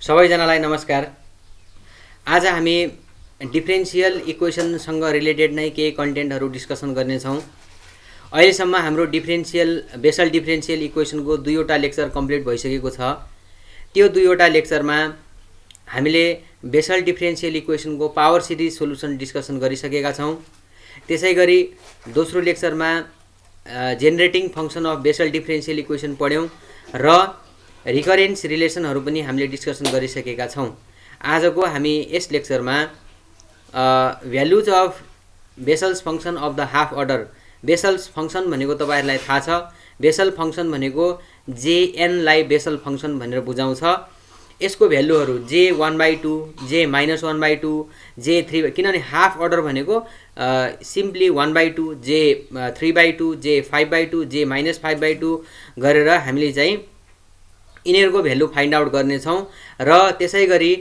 सबैजनालाई नमस्कार। आज हामी डिफरेन्शियल इक्वेसनसँग रिलेटेड नै केही कन्टेन्टहरू डिस्कसन गर्नेछौँ। अहिलेसम्म हाम्रो बेसल डिफरेन्शियल इक्वेसनको दुईवटा लेक्चर कम्प्लिट भइसकेको छ। त्यो दुईवटा लेक्चरमा हामीले बेसल डिफरेन्शियल इक्वेसनको पावर सिरिज सोलुसन डिस्कसन गरिसकेका छौँ। त्यसैगरी दोस्रो लेक्चरमा generating function of Bessel differential equation पढ्यौँ र रिकरेन्स रिलेसनहरू पनि हामीले डिस्कसन गरिसकेका छौँ। आजको हामी यस लेक्चरमा values of Bessel's function of the half order. Bessel's function भनेको तपाईहरुलाई थाहा छ। बेसल फङ्सन भनेको जेएनलाई बेसल फङ्सन भनेर बुझाउँछ। यसको भ्यालुहरू J1/2, J-1/2, J3, किनभने हाफ अर्डर भनेको सिम्पली 1/2, J3/2, J5/2, J-5/2 गरेर हामीले चाहिँ यिनीहरूको भ्यालु फाइन्ड आउट गर्नेछौँ र त्यसैगरी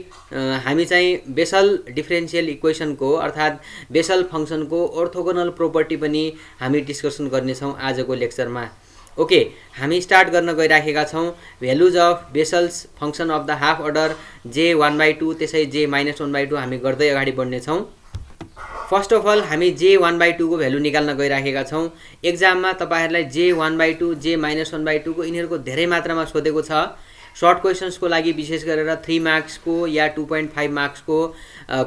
हामी चाहिँ बेसल डिफरेन्शियल इक्वेसनको अर्थात् बेसल फङ्सनको ओर्थोगोनल प्रोपर्टी पनि हामी डिस्कसन गर्नेछौँ आजको लेक्चरमा। ओके, हामी स्टार्ट गर्न गइराखेका छौँ। Values of Bessel's function of the half order J1/2 त्यसै J-1/2 हामी गर्दै अगाडि बढ्नेछौँ। फर्स्ट अफ अल हामी J1/2 को भ्यालु निकाल्न गइराखेका छौँ। एक्जाममा तपाईहरुलाई J1/2, J-1/2 को यिनीहरूको धेरै मात्रामा सोधेको छ। सर्ट क्वेसन्सको लागि विशेष गरेर 3 मार्क्सको या 2.5 मार्क्सको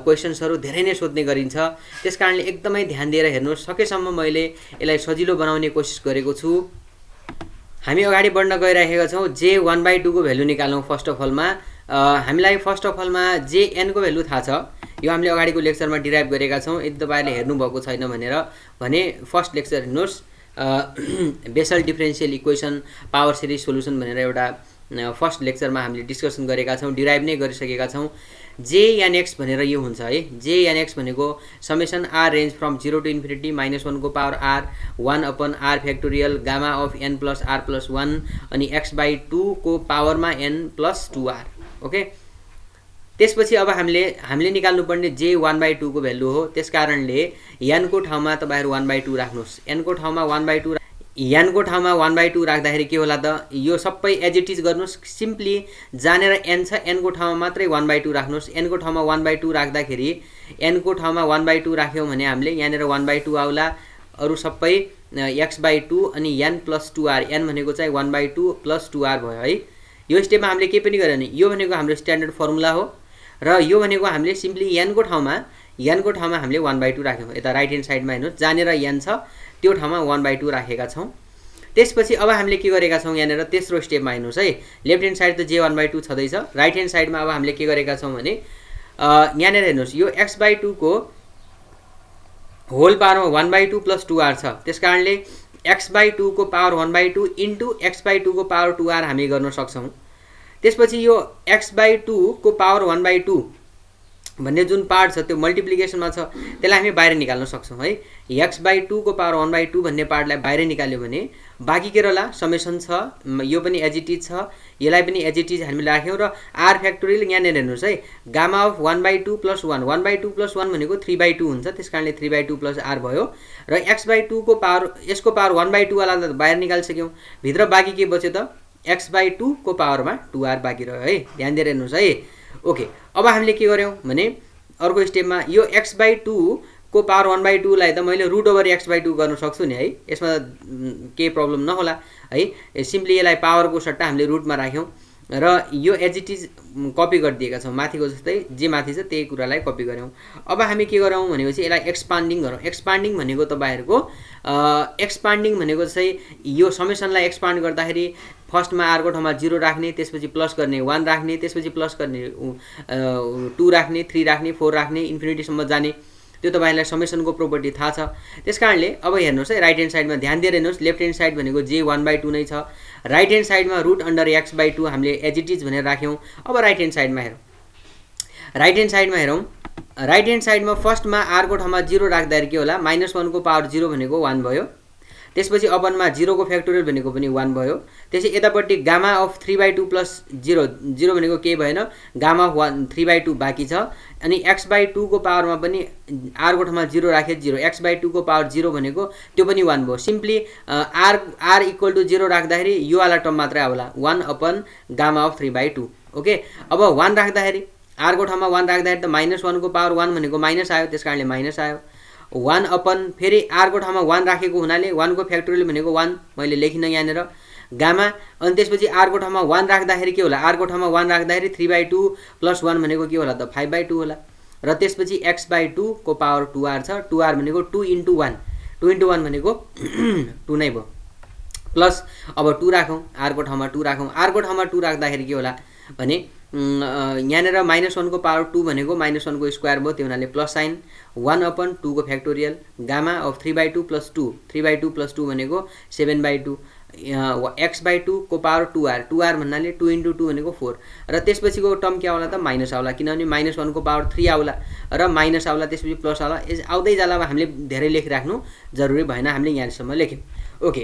क्वेसन्सहरू धेरै नै सोध्ने गरिन्छ। त्यसकारणले एकदमै ध्यान दिएर हेर्नुहोस्। सकेसम्म मैले यसलाई सजिलो बनाउने कोसिस गरेको छु। हामी अगाडि बढ्न गइराखेका छौँ। J1/2 को भ्यालु निकालौँ। फर्स्ट अफ अलमा हामीलाई फर्स्ट अफ अलमा Jn को भ्यालु थाहा छ। यो हामीले अगाडिको लेक्चरमा डिराइभ गरेका छौँ। यदि तपाईहरुले हेर्नु भएको छैन भने फर्स्ट लेक्चर हेर्नुहोस्। Bessel differential equation power series solution भनेर एउटा फर्स्ट लेक्चरमा हामीले डिस्कसन गरेका छौँ, डिराइभ नै गरिसकेका छौँ। Jnx भनेर यो हुन्छ है। Jnx भनेको summation r range from 0 to infinity -1 को power r 1 upon r factorial gamma of n plus r plus 1 अनि x/2 को पावरमा n प्लस 2r। ओके, त्यसपछि अब हामीले निकाल्नुपर्ने J1/2 को भ्यालु हो। त्यसकारणले n को ठाउँमा तपाईहरु 1/2 राख्नुहोस्। n को ठाउँमा 1/2 राख्दाखेरि के होला त, यो सबै एज इट इज गर्नुहोस्। सिम्पली जानेर n छ, n को ठाउँमा मात्रै 1/2 राख्नुहोस्। n को ठाउँमा 1/2 राख्दाखेरि n को ठाउँमा 1/2 राख्यौँ भने हामीले यहाँनिर 1/2 आउला। अरु सबै x/2 अनि n प्लस 2r। n भनेको चाहिँ 1/2 प्लस 2r भयो है। यो स्टेपमा हामीले के पनि गरेन। यो भनेको हाम्रो स्ट्यान्डर्ड फर्मुला हो र यो भनेको हामीले सिम्पली n को ठाउँमा हामीले 1/2 राख्यौँ। यता राइट ह्यान्ड साइडमा हेर्नुहोस्, जानेर n छ त्यो ठाउँमा 1/2 राखेका छौँ। त्यसपछि अब हामीले के गरेका छौँ, यहाँनिर तेस्रो स्टेपमा हेर्नुहोस् है। लेफ्ट ह्यान्ड साइड त J1/2 छँदैछ। राइट ह्यान्ड साइडमा अब हामीले के गरेका छौँ भने यहाँनिर हेर्नुहोस्, यो x/2 को होल पावरमा 1/2 प्लस 2r छ। त्यसकारणले x/2 को पावर 1/2 इन्टु x/2 को पावर 2r हामी गर्न सक्छौँ। त्यसपछि यो x/2 को पावर 1/2 भन्ने जुन पार्ट छ त्यो मल्टिप्लिकेसनमा छ, त्यसलाई हामी बाहिर निकाल्न सक्छौँ है। x/2 को पावर 1/2 भन्ने पार्टलाई बाहिर निकाल्यो भने बाँकी के रहला, समेसन छ। यो पनि एज इट इज छ, यसलाई पनि एज इट इज हामीले राख्यौँ र r फ्याक्टोरियल यहाँनिर हेर्नुहोस् है। गामा अफ 1/2 प्लस 1, 1/2 प्लस 1 भनेको 3/2 हुन्छ। त्यसकारणले 3/2 प्लस r भयो र x/2 को पावर, यसको पावर 1/2 वाला त बाहिर निकालिसक्यौँ। भित्र बाँकी के बच्यो त, x/2 को पावरमा 2r बाँकी रह्यो है। ध्यान दिएर हेर्नुहोस् है। ओके, अब हामीले के गर्यौँ भने अर्को स्टेपमा यो x/2 को पावर 1/2 लाई त मैले √x/2 गर्न सक्छु नि है। यसमा केही प्रब्लम नहोला है। सिम्पली यसलाई पावरको सट्टा हामीले रुटमा राख्यौँ र यो एज इट इज कपी गरिदिएका छौँ। माथिको जस्तै जे माथि छ त्यही कुरालाई कपी गऱ्यौँ। अब हामी के गरौँ भनेपछि यसलाई एक्सपान्डिङ गरौँ। एक्सपान्डिङ भनेको तपाईहरुको एक्सपान्डिङ भनेको चाहिँ यो समेसनलाई एक्सपान्ड गर्दाखेरि फर्स्टमा r को ठाउँमा 0 राख्ने, त्यसपछि प्लस गर्ने 1 राख्ने, त्यसपछि प्लस गर्ने 2 राख्ने, 3 राख्ने, 4 राख्ने, इन्फिनिटीसम्म जाने। त्यो तपाईहरुलाई समेसनको प्रोपर्टी थाहा छ। त्यसकारणले अब हेर्नुहोस् है, राइट ह्यान्ड साइडमा ध्यान दिएर हेर्नुहोस्। लेफ्ट ह्यान्ड साइड भनेको J1/2 नै छ। राइट ह्यान्ड साइडमा √x/2 हामीले एज इट इज भनेर राख्यौँ। अब राइट ह्यान्ड साइडमा हेरौँ। राइट ह्यान्ड साइडमा फर्स्टमा r को ठाउँमा 0 राख्दाखेरि के होला, -1 को पावर 0 भनेको 1 भयो। त्यसपछि अपनमा 0 को फ्याक्टोरियल भनेको पनि 1 भयो। त्यसपछि यतापट्टि गामा अफ 3/2 प्लस 0, 0 भनेको केही भएन, गामा अफ 3/2 बाँकी छ। अनि x/2 को पावरमा पनि r को ठाउँमा 0 राखे 0, x/2 को पावर 0 भनेको त्यो पनि 1 भयो। सिम्पली r इक्वल टु 0 राख्दाखेरि यो वाला टर्म मात्रै आउला, 1 अपन गामा अफ 3/2। ओके अब 1 राख्दाखेरि r को ठाउँमा 1 राख्दाखेरि त -1 को पावर 1 भनेको माइनस आयो, त्यसकारणले माइनस आयो। 1 अपन फेरि r को ठाउँमा 1 राखेको हुनाले 1 को फ्याक्टोरियल भनेको 1 मैले लेखिन यहाँनिर गामा। अनि त्यसपछि r को ठाउँमा 1 राख्दाखेरि के होला, r को ठाउँमा 1 राख्दाखेरि 3/2 + 1 भनेको के होला त 5/2 होला। र त्यसपछि x/2 को पावर 2r छ, 2r भनेको 2 × 1, 2 × 1 भनेको 2 नै भयो, प्लस अब 2 राखौँ, r को ठाउँमा 2 राखौँ। r को ठाउँमा 2 राख्दाखेरि के होला भने यहाँनिर -1 को पावर 2 भनेको -1 को स्क्वायर भयो, त्यो हुनाले प्लस साइन 1/2 को फ्याक्टोरियल गामा अफ 3/2 + 2, 3/2 + 2 भनेको 7/2 x/2 को पावर 2r, 2r भन्नाले 2 × 2 भनेको 4। र त्यसपछिको टर्म के आउला त माइनस आउला, किनभने -1 को पावर 3 आउला र माइनस आउला, त्यसपछि प्लस आउला, आउँदै जाला। अब हामीले धेरै लेखिराख्नु जरुरी भएन, हामीले यहाँसम्म लेख्यौँ। ओके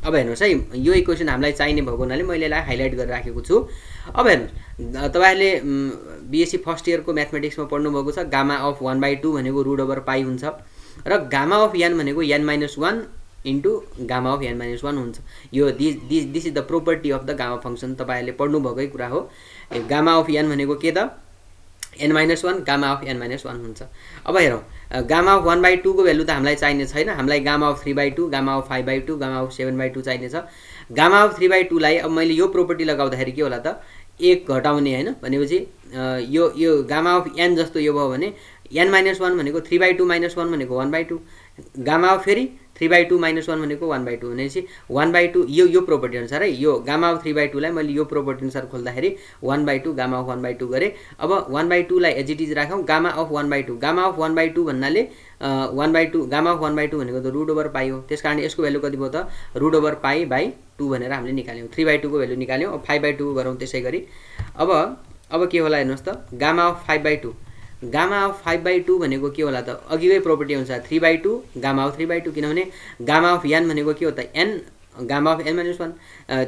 अब हेर्नुहोस् है, यो इक्वेसन हामीलाई चाहिने भएको हुनाले मैले यसलाई हाइलाइट गरेर राखेको छु। अब हेर्नुहोस्, तपाईँहरूले बीएससी फर्स्ट इयरको म्याथमेटिक्समा पढ्नुभएको छ, गामा अफ 1/2 भनेको √π हुन्छ र गामा अफ n भनेको n-1 × गामा अफ n-1 हुन्छ। यो this is the property of the gamma function, तपाईँहरूले पढ्नुभएकै कुरा हो। गामा अफ n भनेको के त n-1, गामा अफ n-1 हुन्छ। अब हेरौँ, गामा अफ 1/2 को भ्यालु त हामीलाई चाहिने छैन, हामीलाई gamma of 3/2, gamma of 5/2, gamma of 7/2 चाहिने छ। गामा अफ 3/2 लाई अब मैले यो प्रोपर्टी लगाउँदाखेरि के होला त 1 घटाउने हैन, भनेपछि यो गामा अफ n जस्तो यो भयो भने n-1 भनेको 3/2 - 1 भनेको 1/2, गामा अफ फेरि 3/2 - 1 भनेको 1/2 भनेपछि 1/2 यो प्रोपर्टी अनुसार है, यो गामा अफ 3/2 लाई मैले यो प्रोपर्टी अनुसार खोल्दाखेरि 1/2 गामा अफ 1/2 गरे। अब 1/2 लाई एज इट इज राखौँ, गामा अफ 1/2, गामा अफ 1/2 भन्नाले 1/2 गामा अफ 1/2 भनेको त √π हो, त्यसकारण यसको भ्यालु कति भयो त √π/2 भनेर हामीले निकाल्यौँ। 3/2 को भ्यालु निकाल्यौँ, अब 5/2 को गरौँ त्यसै गरी। अब के होला हेर्नुहोस् त, गामा अफ 5/2, गामा अफ 5/2 भनेको के होला त अघिकै प्रोपर्टी अनुसार 3/2 गामा अफ 3/2, किनभने गामा अफ n भनेको के हो त n गामा अफ n-1,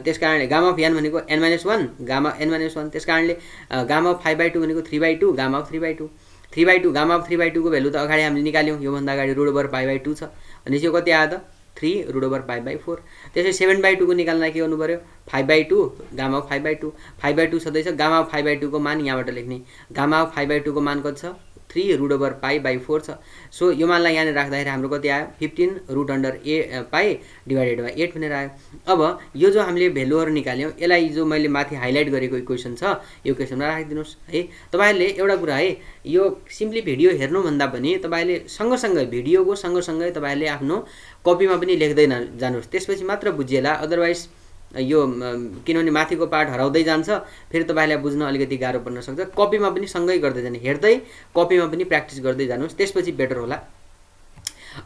त्यसकारणले गामा अफ n भनेको n-1 गामा n-1, त्यसकारणले गामा अफ 5/2 भनेको 3/2 गामा अफ 3/2, 3/2 गामा अफ 3/2 को भ्यालु त अगाडि हामीले निकाल्यौँ, योभन्दा अगाडि √π/2 छ, अनि यो कति आयो त 3 √π/4। त्यसै 7/2 को निकाल्न के गर्नु पर्यो, 5/2 गामा अफ 5/2, 5/2 छँदैछ, गामा अफ 5/2 को मान यहाँबाट लेख्ने, गामा अफ 5/2 को मान कति छ 3 √π/4 छ। सो यो मानलाई यहाँ राख्दाखेरि हाम्रो कति आयो 15√π/8 भनेर आयो। अब यो जो हामीले भ्यालुहरु निकाल्यौं यसलाई जो मैले माथि हाइलाइट गरेको इक्वेसन छ यो इक्वेसनमा राखिदिनुस् है। तपाईहरुले एउटा कुरा है, यो सिम्पली भिडियो हेर्नु भन्दा पनि तपाईले सँगसँगै भिडियोको सँगसँगै तपाईले आफ्नो कपीमा पनि लेख्दै जानुस्, त्यसपछि मात्र बुझिएला। अदरवाइज यो किनभने माथिको पार्ट हराउँदै जान्छ, फेरि तपाईलाई बुझ्न अलिकति गाह्रो पर्न सक्छ। कपीमा पनि सँगै गर्दै जानु, हेर्दै कपीमा पनि प्र्याक्टिस गर्दै जानुस्, त्यसपछि बेटर होला।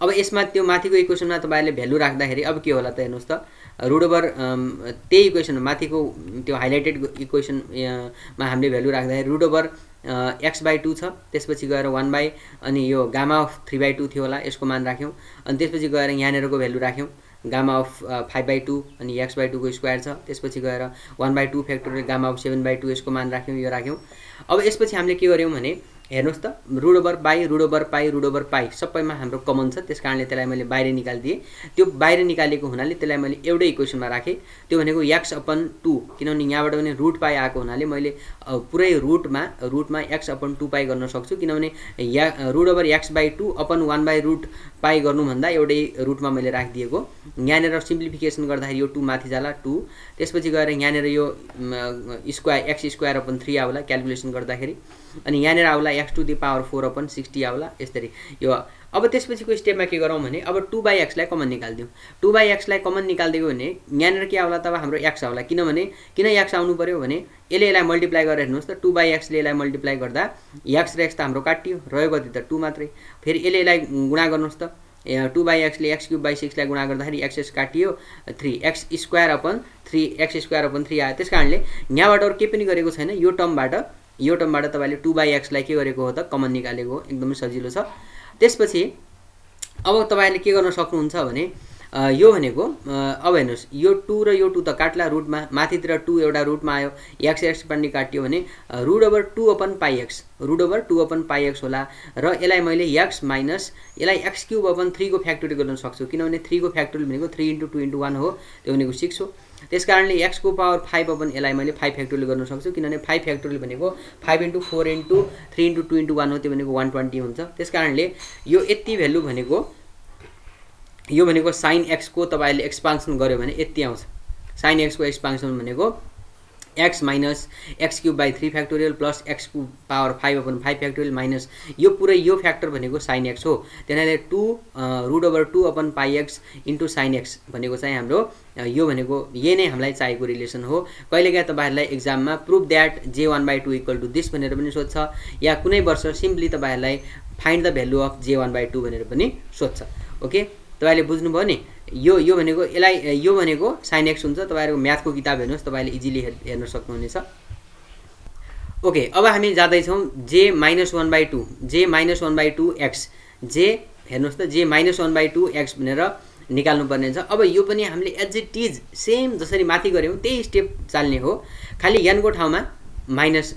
अब यसमा त्यो माथिको इक्वेसनमा तपाईले भ्यालु राख्दाखेरि अब के होला त हेर्नुस् त, रुट ओभर त्यही इक्वेसन माथिको त्यो हाइलाइटेड इक्वेसन मा हामीले भ्यालु राख्दाखेरि रुट ओभर x/2 छ, त्यसपछि गएर 1 बाइ अनि यो गामा अफ 3/2 थियो होला, यसको मान राख्यौं। अनि त्यसपछि गएर यहाँनेरको भ्यालु राख्यौं गामा अफ 5/2 अनि x/2 को स्क्वायर छ, त्यसपछि गएर 1/2 फ्याक्टोरियल गामा अफ 7/2 यसको मान राख्यौं, यो राख्यौं। अब यसपछि हामीले के गर्यौं भने हेर्नुस् त, रुट ओभर पाई रुट ओभर पाई रुट ओभर पाई सबैमा हाम्रो कमन छ, त्यसकारणले त्यसलाई मैले बाहिर निकाल्दिए। त्यो बाहिर निकालेको हुनाले त्यसलाई मैले एउटै इक्वेसनमा राखे, त्यो भनेको x/2, किनभने यहाँबाट पनि रुट पाई आएको हुनाले मैले पुरै रुटमा x/2 पाई गर्न सक्छु, किनभने रुट ओभर x/2 अपन 1/रूट पाई गर्नु भन्दा एउटै रुटमा मैले राखिदिएको। यहाँनेर सिम्प्लिफिकेसन गर्दाखेरि यो 2 माथि जाला 2, त्यसपछि गएर यहाँनेर यो स्क्वायर x²/3 आउला क्याल्कुलेसन गर्दाखेरि, अनि यहाँनेर आउला x⁴/60 आउला यसरी यो। अब त्यसपछिको स्टेपमा के गरौँ भने अब 2/x लाई कमन निकाल्दियौ। 2/x लाई कमन निकाल्दियो भने यहाँनेर के आउला तब हाम्रो x आउला, किनभने किन x आउनु पर्यो भने यसलाई मल्टिप्लाई गरेर हेर्नुस् त, 2/x ले यसलाई मल्टिप्लाई गर्दा x र x त हाम्रो काटियो, रह्यो कति त 2 मात्रै। फेरि यसलाई गुणा गर्नुस् त, 2/x ले x³/6 लाई गुणा गर्दाखेरि x काटियो 3 x²/3 x²/3 आयो। त्यसकारणले यहाँबाट अरु केही पनि गरेको छैन, यो टर्मबाट तपाईले 2/x लाई के गरेको हो त कमन निकालेको हो, एकदमै सजिलो छ। त्यसपछि अब तपाईले के गर्न सक्नुहुन्छ भने यो भनेको अब हेर्नुहोस् यो 2 र यो 2 त काट्ला रुटमा, माथितिर 2 एउटा रुटमा आयो, x पनि काट्यो भने रुट ओभर 2 अपन पाई x, रुट ओभर 2 अपन पाई x होला। र यसलाई मैले x माइनस यसलाई x क्यूब अपन 3 को फ्याक्टोरियल गर्न सक्छु, किनभने 3 को फ्याक्टोरियल भनेको 3 × 2 × 1 हो, त्यो भनेको 6 हो। त्यसकारणले x को पावर 5 अपन यसलाई मैले 5 फ्याक्टोरियल गर्न सक्छु, किनभने 5 फ्याक्टोरियल भनेको 5 × 4 × 3 × 2 × 1 हो, त्यो भनेको 120 हुन्छ। त्यसकारणले यो यति भ्यालु भनेको यो भनेको sin x को तपाईले एक्सपान्सन गर्यो भने यति आउँछ। sin x को एक्सपान्सन भनेको x minus x cube by 3 factorial plus x को पावर 5 अपन 5 फ्याक्टोरियल माइनस यो पुरै यो फ्याक्टर भनेको sin x हो। त्यसैले 2 रुट ओभर 2 अपन पाई x इन्टु sin x भनेको चाहिँ हाम्रो यो भनेको यही नै हामीलाई चाहिएको रिलेसन हो। कहिलेकाहीँ तपाईहरुलाई एक्जाममा prove that j1/2 equal to this भनेर पनि सोध्छ, या कुनै वर्ष सिम्पली तपाईहरुलाई find the value of j1/2 भनेर पनि सोध्छ। ओके, तपाईले बुझ्नुभयो नि। यो भनेको यसलाई यो भनेको sin x हुन्छ। तपाईहरुको म्याथको किताब हेर्नुस्, तपाईले इजिली हेर्न सक्नुहुनेछ। ओके, अब हामी जाँदै छौं j -1/2 j -1/2 x j हेर्नुस् त j -1/2 x भनेर निकाल्नु पर्ने छ। अब यो पनि हामीले एज इट इज सेम जसरी माथि गर्यौं त्यही स्टेप चाल्ने हो, खाली n को ठाउँमा माइनस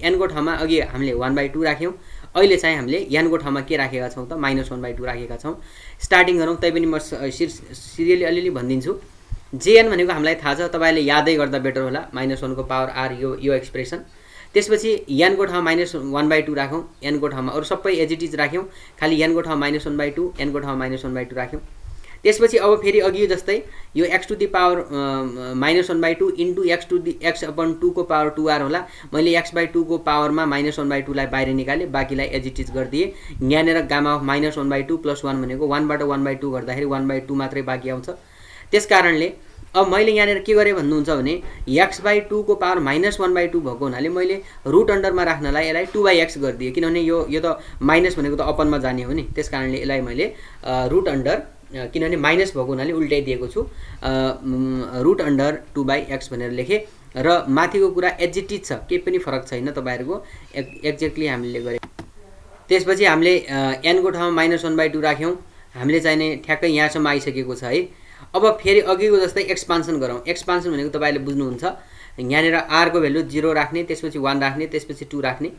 n को ठाउँमा अघि हामीले 1/2 राख्यौं, अहिले चाहिँ हामीले n को ठाउँमा के राखेका छौं त -1/2 राखेका छौं। स्टार्टिङ गरौं, तै पनि म सिरियली अलिअलि भनिदिन्छु। jn भनेको हामीलाई थाहा छ, तपाईले यादै गर्दा बेटर होला, -1 को पावर r यो एक्सप्रेसन। त्यसपछि n को ठाउँमा -1/2 राखौं, n को ठाउँमा अरु सबै एज इट इज राख्यौं, खाली n को ठाउँमा -1/2 n को ठाउँमा -1/2 राख्यौं। त्यसपछि अब फेरि अघि जस्तै यो x to the power -1/2 into x upon 2 को पावर 2r होला। मैले x/2 को पावरमा -1/2 लाई बाहिर निकाले, बाँकीलाई एज इट इज गर्दिए। यहाँनेर गामा अफ -1/2 प्लस 1 भनेको 1 बाट 1/2 गर्दाखेरि 1/2 मात्रै बाँकी आउँछ। त्यसकारणले अब मैले यहाँनेर के गरे भन्नुहुन्छ भने x/2 को पावर -1/2 भएको हुनाले मैले रुट अन्डरमा राख्नलाई यसलाई 2/x गरिदिए, किनभने यो त माइनस भनेको त अपनमा जाने हो नि। त्यसकारणले यसलाई मैले रुट अन्डर, किनभने माइनस भएको हुनाले उल्टाइदिएको छु, रुट अन्डर 2/x भनेर लेखे। र माथिको कुरा एज इट इज छ, केही पनि फरक छैन, तपाईहरुको एक्ज्याक्टली हामीले गरे। त्यसपछि हामीले n को ठाउँमा -1/2 राख्यौं, हामीले चाहिने ठ्याक्कै यहाँसम्म आइसकेको छ है। अब फेरि अघिको जस्तै एक्सपान्सन गरौँ। एक्सपान्सन भनेको तपाईले बुझ्नुहुन्छ, यहाँनेर r को भ्यालु 0 राख्ने, त्यसपछि 1 राख्ने, त्यसपछि 2 राख्ने,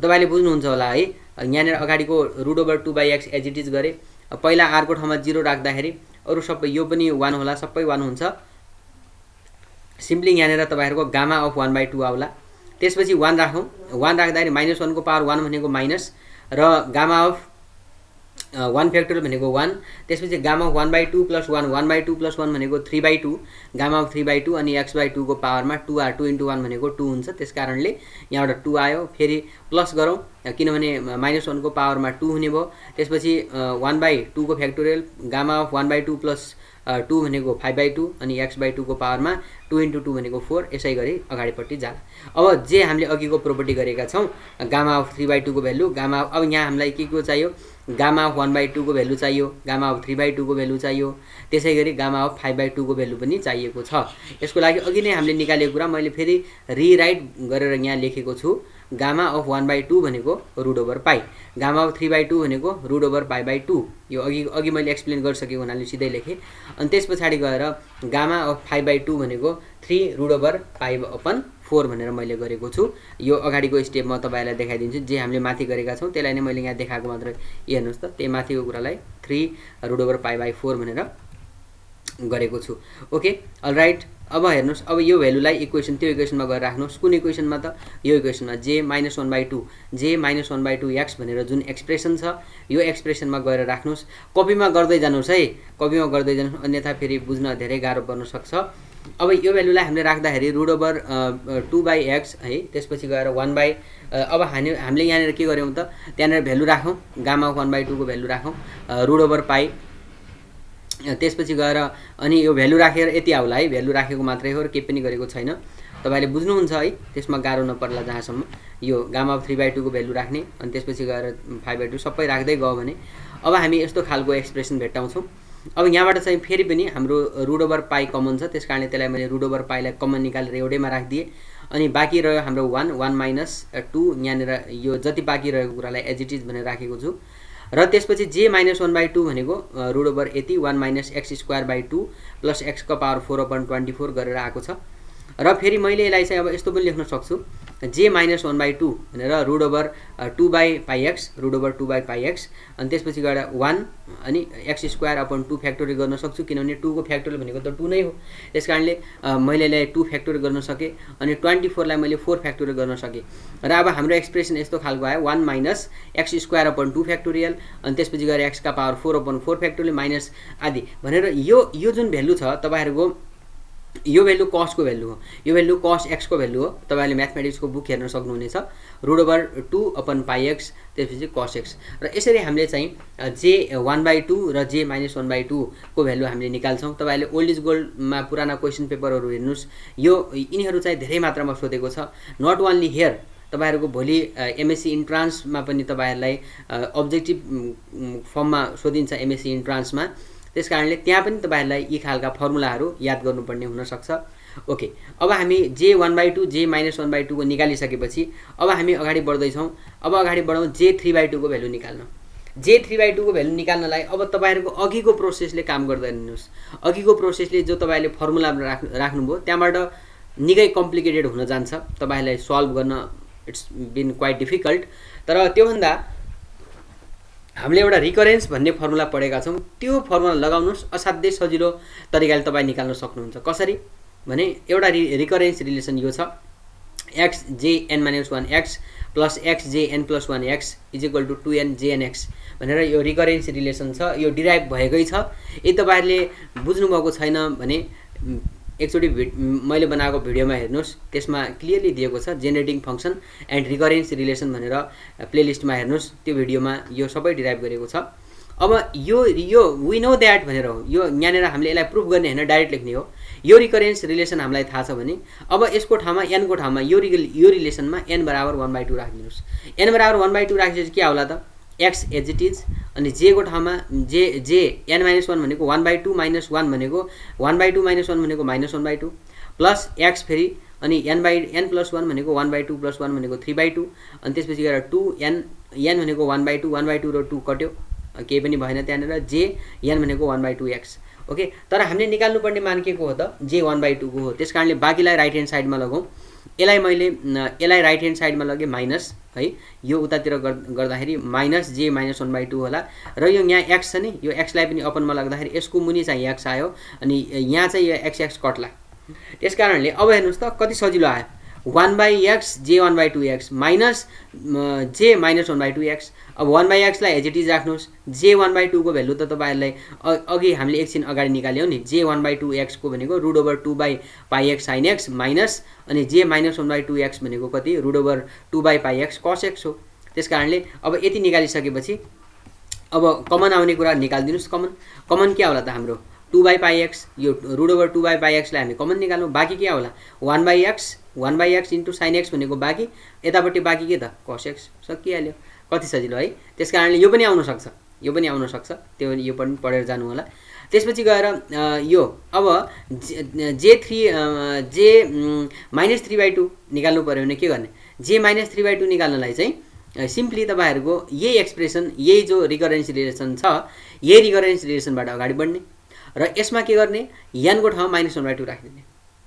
तपाईले बुझ्नुहुन्छ होला है। यहाँनेर अगाडिको root over 2/x as it is गरे, पहिला r को ठाउँमा 0 राख्दाखेरि अरु सबै यो पनि 1 होला, सबै 1 हुन्छ। सिम्पली यहाँनेर तपाईहरुको गामा अफ 1/2 आउला। त्यसपछि 1 राखौं, 1 राख्दाखेरि -1 को पावर 1 भनेको माइनस, र गामा अफ 1 फ्याक्टोरियल भनेको 1, त्यसपछि गामा अफ 1/2 प्लस 1 1/2 प्लस 1 भनेको 3/2, गामा अफ 3/2 अनि x/2 को पावरमा 2r 2 × 1 भनेको 2 हुन्छ। त्यसकारणले यहाँबाट 2 आयो, फेरि प्लस गरौँ, किनभने -1 को पावरमा 2 हुने भयो। त्यसपछि 1/2 को फ्याक्टोरियल, गामा अफ 1/2 प्लस 2 भनेको 5/2 अनि x/2 को पावरमा 2 × 2 भनेको 4, यसै गरी अगाडिपट्टि जाला। अब जे हामीले अघिको प्रोपर्टी गरेका छौं, गामा अफ 3/2 को भ्यालु, गामा अब यहाँ हामीलाई के चाहियो, गामा अफ 1/2 को भ्यालु चाहियो, गामा अफ 3/2 को भ्यालु चाहियो, त्यसैगरी गामा अफ 5/2 को भ्यालु पनि चाहिएको छ। यसको लागि अघि नै हामीले निकालेको कुरा मैले फेरि रिराइट गरेर यहाँ लेखेको छु। गामा अफ 1/2 भनेको root over pi, gamma of 3/2 भनेको रुट ओभर पाई/2, यो अघि मैले एक्सप्लेन गरिसकेको हुनाले सिधै लेखेँ। अनि त्यसपछि गएर गामा अफ 5/2 भनेको 3 रुट ओभर पाई अपन 4 भनेर मैले गरेको छु। यो अगाडिको स्टेप म तपाईलाई देखाइदिन्छु, जे हामीले माथि गरेका छौं त्यसलाई नै मैले यहाँ देखाएको मात्र हेर्नुस् त, त्यही माथिको कुरालाई 3 रुट ओभर पाई/4 भनेर गरेको छु। Okay, all right. अब हेर्नुस्, अब यो भ्यालुलाई इक्वेसन त्यो इक्वेसनमा गएर राख्नुस्। कुन इक्वेसनमा त? यो इक्वेसनमा j -1/2 x भनेर जुन एक्सप्रेसन छ, यो एक्सप्रेसनमा गएर राख्नुस्। कपीमा गर्दै जानुस् है, कपीमा गर्दै जानुस्, अन्यथा फेरि बुझ्न धेरै गाह्रो पर्न सक्छ। अब यो भ्यालुलाई हामीले राख्दाखेरि रुट ओभर 2/x है, त्यसपछि गएर 1 अब हामीले यहाँनेर के गर्यौं त, त्यहाँनेर भ्यालु राखौं, गामा अफ 1/2 को भ्यालु राखौं, रुट ओभर पाई, त्यसपछि गएर अनि यो भ्यालु राखेर यति आउला है, भ्यालु राखेको मात्रै हो र केही पनि गरेको छैन। तपाईले बुझ्नुहुन्छ है, त्यसमा गाह्रो नपर्ला जहाँसम्म। यो गामा अफ 3/2 को भ्यालु राख्ने, अनि त्यसपछि गएर 5/2 सबै राख्दै गयो भने अब हामी यस्तो खालको एक्सप्रेसन भेट्टाउँछौं। अब यहाँबाट चाहिँ फेरि पनि हाम्रो रुट ओभर पाई कमन छ, त्यसकारणले त्यसलाई मैले रुट ओभर पाईलाई कमन निकालेर एउटैमा राखिदिए। अनि बाँकी रह्यो हाम्रो 1 1 - 2, यहाँनेर यो जति बाँकी रहेको कुरालाई एज इट इज भनेर राखेको छु। र त्यसपछि जे -1/2 भनेको रुट ओभर यति 1 - x²/2 प्लस x को पावर 4/24 गरेर आएको छ। र फेरि मैले यसलाई चाहिँ अब यस्तो पनि लेख्न सक्छु जे -1/2 भनेर root over 2/πx root over 2/πx अनि त्यसपछि गएर 1 अनि x²/2 फ्याक्टोरियल गर्न सक्छु किनभने 2 को फ्याक्टोरियल भनेको त 2 नै हो। त्यसकारणले मैले यसलाई 2 फ्याक्टोरियल गर्न सके अनि 24 लाई मैले 4 फ्याक्टोरियल गर्न सके र अब हाम्रो एक्सप्रेसन यस्तो खालको आयो 1 - x²/2 फ्याक्टोरियल अनि त्यसपछि गएर x का पावर 4/4 फ्याक्टोरियल माइनस आदि भनेर यो जुन भ्यालु छ तपाईहरुको यो भ्यालु कस को भ्यालु हो, यो भ्यालु कस x को भ्यालु हो। तपाईहरुले म्याथमेटिक्स को बुक हेर्न सक्नुहुनेछ रुट ओभर 2/πx त्यसपछि cos x र यसरी हामीले चाहिँ जे 1/2 र जे -1/2 को भ्यालु हामीले निकाल्छौं। तपाईहरुले ओल्ड इज गोल्ड मा पुराना क्वेशन पेपरहरु हेर्नुस् यो यिनीहरु चाहिँ धेरै मात्रामा सोधेको छ। नट ओन्ली हियर तपाईहरुको भोलि एमएससी इन्ट्रान्स मा पनि तपाईहरुलाई अब्जेक्टिभ फर्ममा सोधिन्छ एमएससी इन्ट्रान्स मा। त्यसकारणले त्यहाँ पनि तपाईहरुलाई यी खालका फर्मुलाहरु याद गर्नुपर्ने हुन सक्छ। ओके अब हामी जे 1/2 जे -1/2 को निकालिसकेपछि अब हामी अगाडि बढ्दै छौं। अब अगाडि बढौं जे 3/2 को भ्यालु निकाल्न। जे 3/2 को भ्यालु निकाल्नलाई अब तपाईहरुको अघिको प्रोसेसले काम गर्दैन हेर्नुस्। अघिको प्रोसेसले जो तपाईले फर्मुला राख्नुभयो त्यहाँबाट निकै कम्प्लिकेटेड हुन जान्छ तपाईहरुलाई सल्भ गर्न इट्स बीन क्वाइट डिफिकल्ट। तर त्यो भन्दा हामीले एउटा रिकरेन्स भन्ने फर्मुला पढेका छौं त्यो फर्मुला लगाउनुस् असाध्यै सजिलो तरिकाले तपाई निकाल्न सक्नुहुन्छ। कसरी भने एउटा रिकरेन्स रिलेसन यो छ x jn-1 x plus x jn+1 x equal to 2n jnx भनेर यो रिकरेन्स रिलेसन छ। यो डिराइभ भएकै छ। यदि तपाईहरुले बुझ्नु भएको छैन भने एकचोटी मैले बनाएको भिडियोमा हेर्नुस् त्यसमा क्लियरली दिएको छ जेनेरेटिङ फंक्सन एन्ड रिकरेन्स रिलेसन भनेर प्लेलिस्टमा हेर्नुस् त्यो भिडियोमा यो सबै डिराइभ गरेको छ। अब यो वी नो दैट भनेर हो यो यहाँनेर हामीले यसलाई प्रुफ गर्ने हैन डाइरेक्ट लेख्ने हो। यो रिकरेन्स रिलेसन हामीलाई थाहा छ भने अब यसको ठाउँमा n को ठाउँमा यो रिलेसनमा n बराबर 1/2 राखिदिनुस्। n बराबर 1/2 राखेपछि के आउला त x एज इट इज अनि j को ठाउँमा j n-1 भनेको 1/2 - 1 भनेको 1/2 - 1 भनेको -1/2 प्लस x फेरि अनि n+1 भनेको 1/2 + 1 भनेको 3/2 अनि त्यसपछि गएर 2n n भनेको 1/2 1/2 र 2 कट्यो केही पनि भएन त्यहाँनेर j n भनेको 1/2x। ओके तर हामीले निकाल्नु पर्ने मान के को हो त j 1/2 को हो। त्यसकारणले बाकीलाई राइट ह्यान्ड साइडमा लगाऊ। यसलाई राइट ह्यान्ड साइडमा लगे माइनस है यो उतातिर गर्दाखेरि माइनस j -1/2 होला र यो यहाँ x छ नि यो x लाई पनि अपनमा लाग्दाखेरि यसको मुनि चाहिँ x आयो अनि यहाँ चाहिँ यो x कट्ला। त्यसकारणले अब हेर्नुस् त कति सजिलो आयो 1/x j 1/2x minus j -1/2x। अब 1/x लाई एज इट इज राख्नुस् j 1/2 को भ्यालु त तपाईहरुलाई अघि हामीले एकछिन अगाडि निकाल्यौ नि j 1/2x को भनेको root over 2/πx sin x minus अनि j -1/2x भनेको कति root over 2/πx cos x हो। त्यसकारणले अब यति निकालिसकेपछि अब कमन आउने कुरा निकाल्दिनुस्। कमन के होला त हाम्रो 2/πx यो रुट ओभर 2/πx लाई हामी कमन निकाल्नु बाँकी के होला 1/x इन्टु sin x भनेको बाँकी यतापट्टि बाँकी के त cos x सकिहाल्यो। कति सजिलो है। त्यसकारणले यो पनि आउन सक्छ त्यो यो पनि पढेर जानु होला। त्यसपछि गएर यो अब j -3/2 निकाल्नु पर्यो भने के गर्ने j -3/2 निकाल्नलाई चाहिँ सिम्पली तपाईहरुको यही एक्सप्रेसन यही जो रिकरेन्स रिलेसन छ यही रिकरेन्स रिलेसनबाट अगाडि बढ्ने र यसमा के गर्ने n को ठाउँमा -1/2 राख्दिने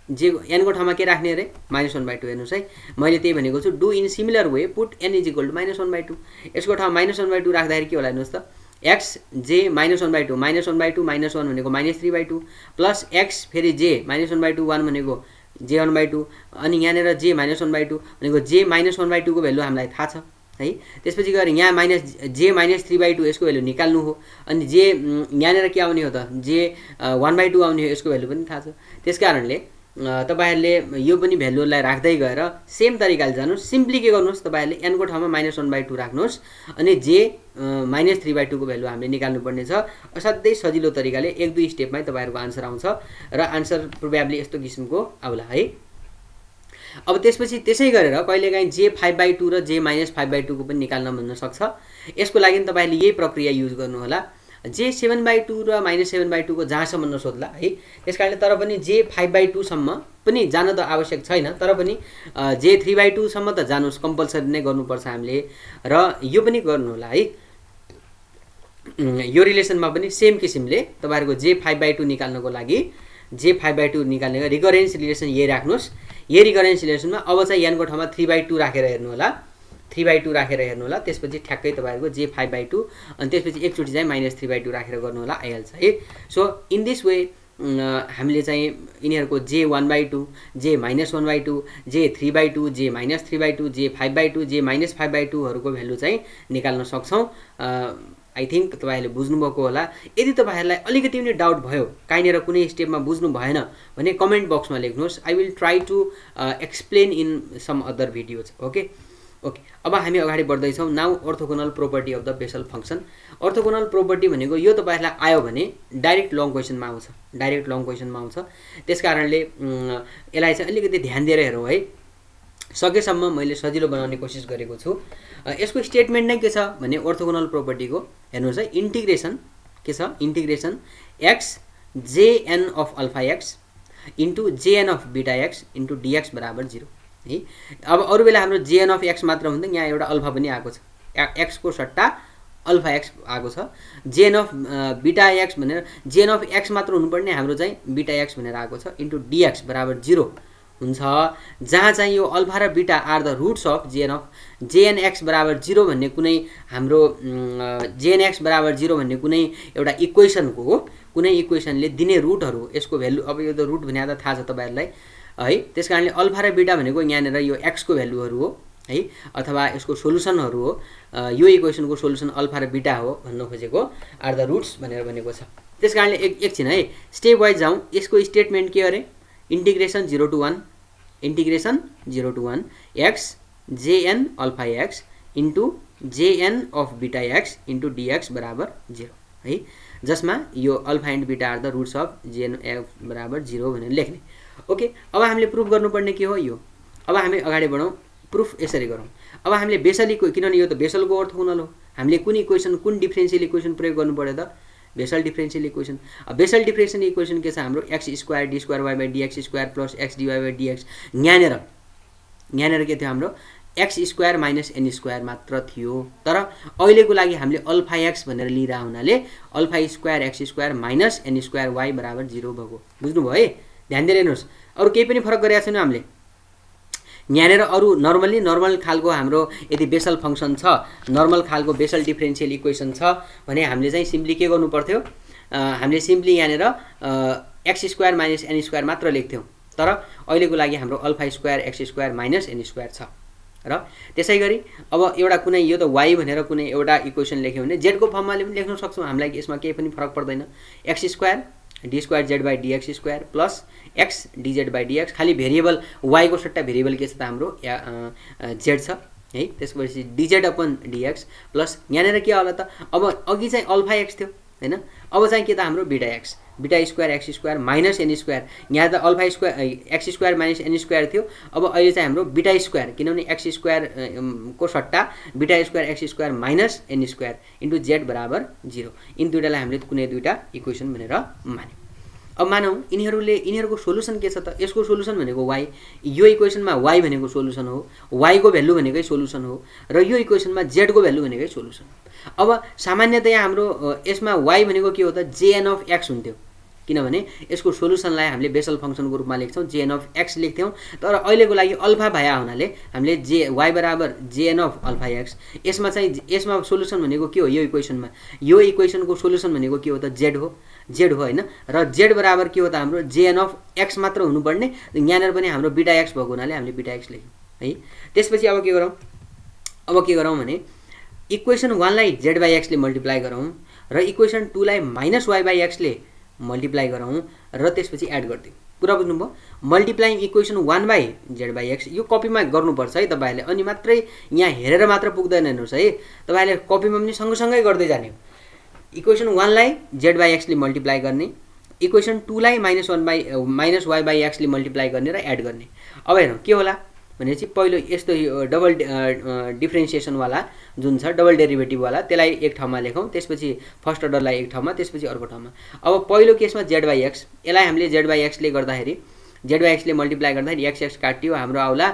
जे n को ठाउँमा के राख्ने रे -1/2 हेर्नुस् है मैले त्यही भनेको छु do in similar way put n = -1/2 यसको ठाउँमा -1/2 राख्दाखेरि के होला हेर्नुस् त x j -1/2 -1/2 -1 भनेको -3/2 प्लस x फेरि j -1/2 1 भनेको j 1/2 अनि यहाँनेर j -1/2 भनेको j -1/2 को भ्यालु हामीलाई थाहा छ है। त्यसपछि गएर यहाँ j -3/2 यसको भ्यालु निकाल्नु हो अनि j यहाँनेर के आउने हो त j 1/2 आउने हो यसको भ्यालु पनि थाहा छ। त्यसकारणले तपाईहरुले यो पनि भ्यालुलाई राख्दै गएर सेम तरिकाले जानुस्। सिम्पली के गर्नुस् तपाईहरुले n को ठाउँमा -1/2 राख्नुस् अनि j -3/2 को भ्यालु हामीले निकाल्नु पर्ने छ। असाध्यै सजिलो तरिकाले 1-2 स्टेपमै तपाईहरुको आन्सर आउँछ र आन्सर प्रोबेबली यस्तो किसिमको आउला है। अब त्यसपछि त्यसै गरेर कहिलेकाहीँ j 5/2 र j -5/2 को पनि निकाल्न भन्न सक्छ। यसको लागि तपाईहरुले यही प्रक्रिया युज गर्नु होला j 7/2 र -7/2 को जहाँसम्म नसोध्ला है। त्यसकारणले तर पनि j 5/2 सम्म पनि जान त आवश्यक छैन तर पनि j 3/2 सम्म त जानुस् कम्पल्सरी नै गर्नुपर्छ हामीले र यो पनि गर्नु होला है। यो रिलेसनमा पनि सेम किसिमले तपाईहरुको j5/2 निकाल्नको लागि j5/2 निकाल्ने रिकरेन्स रिलेसन यही राख्नुस्। यही रिकरेन्स रिलेसनमा अब चाहिँ n को ठाउँमा 3/2 राखेर हेर्नु होला, 3/2 राखेर हेर्नु होला। त्यसपछि ठ्याक्कै तपाईहरुको j5/2 अनि त्यसपछि एकचोटी चाहिँ -3/2 राखेर गर्नु होला, आइहाल्छ है। सो इन दिस वे हामीले चाहिँ यिनीहरुको j1/2 j-1/2 j3/2 j-3/2 j5/2 j-5/2 हरुको value चाहिँ निकाल्न सक्छौं। आई थिंक तपाईहरुले बुझ्नुभएको होला। यदि तपाईहरुलाई अलिकति पनि डाउट भयो, काहीँनेर कुनै स्टेपमा बुझ्नु भएन भने कमेन्ट बक्समा लेख्नुस्। I will try to explain in some other videos. Okay, अब हामी अगाडि बढ्दै छौं। Now orthogonal property of the Bessel function. Orthogonal property भनेको यो तपाईहरुलाई आयो भने डाइरेक्ट लङ क्वेशनमा आउँछ, डाइरेक्ट लङ क्वेशनमा आउँछ। त्यसकारणले यसलाई चाहिँ अलिकति ध्यान दिएर हेरौँ है। सकेसम्म मैले सजिलो बनाउने कोसिस गरेको छु। यसको स्टेटमेन्ट नै के छ भने अर्थोगोनल प्रोपर्टीको हेर्नुस् है, इन्टिग्रेसन के छ, integration x jn of alpha x into jn of beta x into dx बराबर 0 है। अब अरु बेला हाम्रो jn अफ x मात्र हुँदैन, यहाँ एउटा अल्फा पनि आएको छ, x को सट्टा अल्फा x आएको छ। jn अफ बीटा x भनेर jn अफ x मात्र हुनुपर्ने, हाम्रो चाहिँ बीटा x भनेर आएको छ इन्टु dx बराबर 0 हुन्छ। जहाँ चाहिँ यो अल्फा र beta are the roots of jn x बराबर 0 भन्ने कुनै हाम्रो jn x बराबर 0 भन्ने कुनै एउटा इक्वेसनको हो, कुनै इक्वेसनले दिने रुटहरु, यसको भ्यालु अब यो त रुट भने त थाहा छ तपाईहरुलाई है। त्यसकारणले अल्फा र बीटा भनेको यहाँनेर यो x को भ्यालुहरु हो है, अथवा यसको सोलुसनहरु हो। यो इक्वेसनको सोलुसन अल्फा र बीटा हो भन्न खोजेको, आर द रुट्स भनेर भनेको छ। त्यसकारणले एकछिन है स्टेप वाइज जाउँ। यसको स्टेटमेन्ट के अरे, integration 0 to 1 integration 0 to 1 x jn alpha x into jn of beta x into dx बराबर 0 है, जसमा यो alpha and beta are the roots of jn f बराबर 0 भनेर लेख्ने। ओके, अब हामीले प्रुफ गर्नुपर्ने के हो यो। अब हामी अगाडि बढौं, प्रुफ यसरी गरौँ। अब हामीले बेसल किनभने यो त बेसलको अर्थोगोनल हो, हामीले कुन इक्वेसन कुन डिफरेन्शियल इक्वेसन प्रयोग गर्नु पर्यो त, Bessel differential equation. Bessel differential equation के छ हाम्रो x square d square y dx square plus x dy dx। यहाँनेर के थियो हाम्रो x square minus n square मात्र थियो, तर अहिलेको लागि हामीले अल्फा x भनेर लिइरा हुनाले alpha square x square minus n square y बराबर 0 भएको। बुझ्नुभयो है, ध्यान दिएर हेर्नुस्। अरु केही पनि फरक गरेका छैनौं हामीले। यहाँनेर अरु नर्मल खालको हाम्रो यदि बेसल फंक्सन छ, नर्मल खालको बेसल डिफरेन्शियल इक्वेसन छ भने हामीले चाहिँ सिम्पली के गर्नु पर्थ्यो, हामीले सिम्पली यहाँनेर x square minus n square मात्र लेख्थ्यौं, तर अहिलेको लागि हाम्रो alpha square x square minus n square छ। र त्यसैगरी अब एउटा कुनै यो त y भनेर कुनै एउटा इक्वेसन लेख्यो भने z को फर्ममा पनि लेख्न सक्छौं, हामीलाई यसमा केही पनि फरक पर्दैन। x square d square z by dx square plus x dz by dx, खाली भेरिएबल y को सट्टा भेरिएबल के छ त हाम्रो z छ है। त्यसपछि dz अपन dx प्लस यहाँनेर के होला त, अब अघि चाहिँ अल्फा x थियो हैन, अब चाहिँ के त हाम्रो beta x, beta square x square minus n square. यहाँ त alpha square x square minus n square थियो, अब अहिले चाहिँ हाम्रो बीटा स्क्वायर, किनभने x स्क्वायर को सट्टा beta square x square minus n square into z बराबर 0। इन दुईटालाई हामीले कुनै दुईटा इक्वेसन भनेर मान्यौं। अब मानौं यिनीहरुको सोलुसन के छ त, यसको सोलुसन भनेको y, यो इक्वेसनमा y भनेको सोलुसन हो, y को भ्यालु भनेकै सोलुसन हो, र यो इक्वेसनमा z को भ्यालु भनेकै सोलुसन। अब सामान्यतया हाम्रो यसमा y भनेको के हो त, jn अफ x हुन्थ्यो, किनभने यसको सोलुसनलाई हामीले बेसल फंक्सनको रूपमा लेख्छौं, jn अफ x लेख्थ्यौं। तर अहिलेको लागि अल्फा भया हुनाले हामीले y बराबर jn अफ अल्फा x, यसमा सोलुसन भनेको के हो, यो इक्वेसनमा यो इक्वेसनको सोलुसन भनेको के हो त, z हो हैन। र z बराबर के हो त हाम्रो jn अफ x मात्र हुनुपर्ने, यहाँनेर पनि हाम्रो बीटा x भएको हुनाले हामीले बीटा x लेख्यौं है। त्यसपछि अब के गरौँ भने इक्वेसन 1 लाई z बाइ x ले मल्टिप्लाई गरौँ र इक्वेसन 2 लाई माइनस y बाइ x ले मल्टिप्लाई गरौँ र त्यसपछि एड गर्दियौ। पुरा बुझ्नुभयो। Multiplying equation 1 by z by x, यो कपीमा गर्नुपर्छ है तपाईहरुले, अनि मात्रै यहाँ हेरेर मात्र पुग्दैन। हेर्नुस् है, तपाईहरुले कपीमा पनि सँगसँगै गर्दै जाने हो। इक्वेसन 1 लाई z बाइ x ले मल्टिप्लाई गर्ने, इक्वेसन 2 लाई माइनस y बाइ x ले मल्टिप्लाई गर्ने र एड गर्ने। अब हेरौँ के होला भनेपछि पहिलो यस्तो डबल डिफरेन्सिएसन वाला जुन छ, डबल डेरिभेटिभ वाला, त्यसलाई एक ठाउँमा लेखौं, त्यसपछि फर्स्ट अर्डरलाई एक ठाउँमा, त्यसपछि अर्को ठाउँमा। अब पहिलो केसमा z बाइ x, यसलाई हामीले z बाइ x ले गर्दाखेरि जेड बाई एक्सले मल्टिप्लाई गर्दाखेरि एक्स एक्स काटियो हाम्रो आउला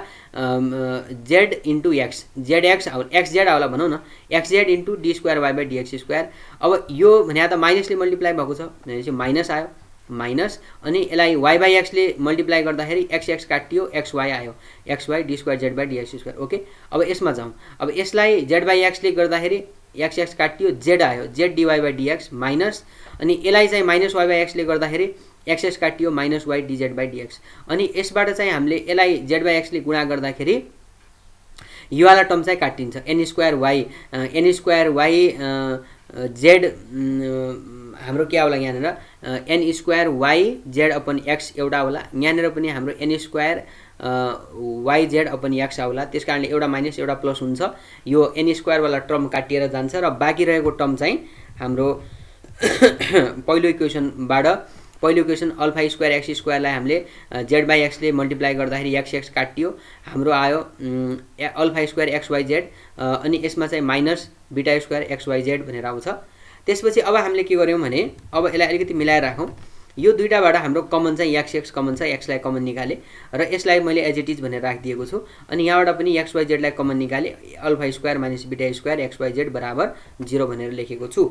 Z into X Z X X Z आउला भनौँ न X Z into D square Y by D X square. अब यो भने त माइनसले मल्टिप्लाई भएको छ भनेपछि माइनस आयो माइनस अनि यसलाई वाई बाई एक्सले मल्टिप्लाई गर्दाखेरि एक्स एक्स काटियो एक्स वाई आयो X Y D square Z by D X square. Okay अब यसमा जाउँ। अब यसलाई जेड बाई एक्सले गर्दाखेरि एक्स एक्स काटियो जेड आयो Z D Y by dx minus अनि यसलाई चाहिँ माइनस वाई बाई एक्सले गर्दाखेरि एक्स एक्स काटियो minus Y D Z by D X अनि यसबाट चाहिँ हामीले यसलाई जेड बाई एक्सले गुणा गर्दाखेरि यो वाला टर्म चाहिँ काटिन्छ एन स्क्वायर वाई जेड हाम्रो के आउला यहाँनिर N square Y Z upon X एउटा आउला यहाँनिर पनि हाम्रो N square Y Z upon X आउला त्यस कारणले एउटा माइनस एउटा प्लस हुन्छ यो एन स्क्वायरवाला टर्म काटिएर जान्छ र बाँकी रहेको टर्म चाहिँ हाम्रो पहिलो इक्वेसन अल्फा स्क्वायर एक्स स्क्वायरलाई हामीले जेड बाई एक्सले मल्टिप्लाई गर्दाखेरि एक्स एक्स काटियो हाम्रो आयो alpha square X Y Z अनि यसमा चाहिँ minus beta square X Y Z भनेर आउँछ। त्यसपछि अब हामीले के गर्यौँ भने अब यसलाई अलिकति मिलाएर राखौँ यो दुईटाबाट हाम्रो कमन चाहिँ एक्स एक्स कमन छ एक्सलाई कमन निकाले र यसलाई मैले एज इट इज भनेर राखिदिएको छु अनि यहाँबाट पनि एक्स वाई जेडलाई कमन निकाले alpha square minus beta square X Y Z बराबर 0 भनेर लेखेको छु।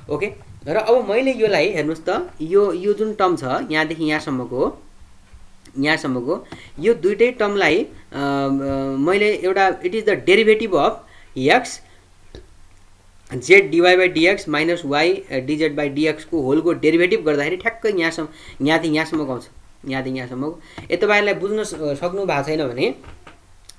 ओके र अब मैले योलाई हेर्नुहोस् त यो जुन टर्म छ यहाँदेखि यहाँसम्मको यो दुईटै टर्मलाई मैले एउटा it is the derivative of x z dy by dx minus Y DZ by डिएक्सको होलको डेरिभेटिभ गर्दाखेरि ठ्याक्कै यहाँदेखि यहाँसम्मको आउँछ यहाँदेखि यहाँसम्मको। ए तपाईँहरूलाई बुझ्न सक्नु भएको छैन भने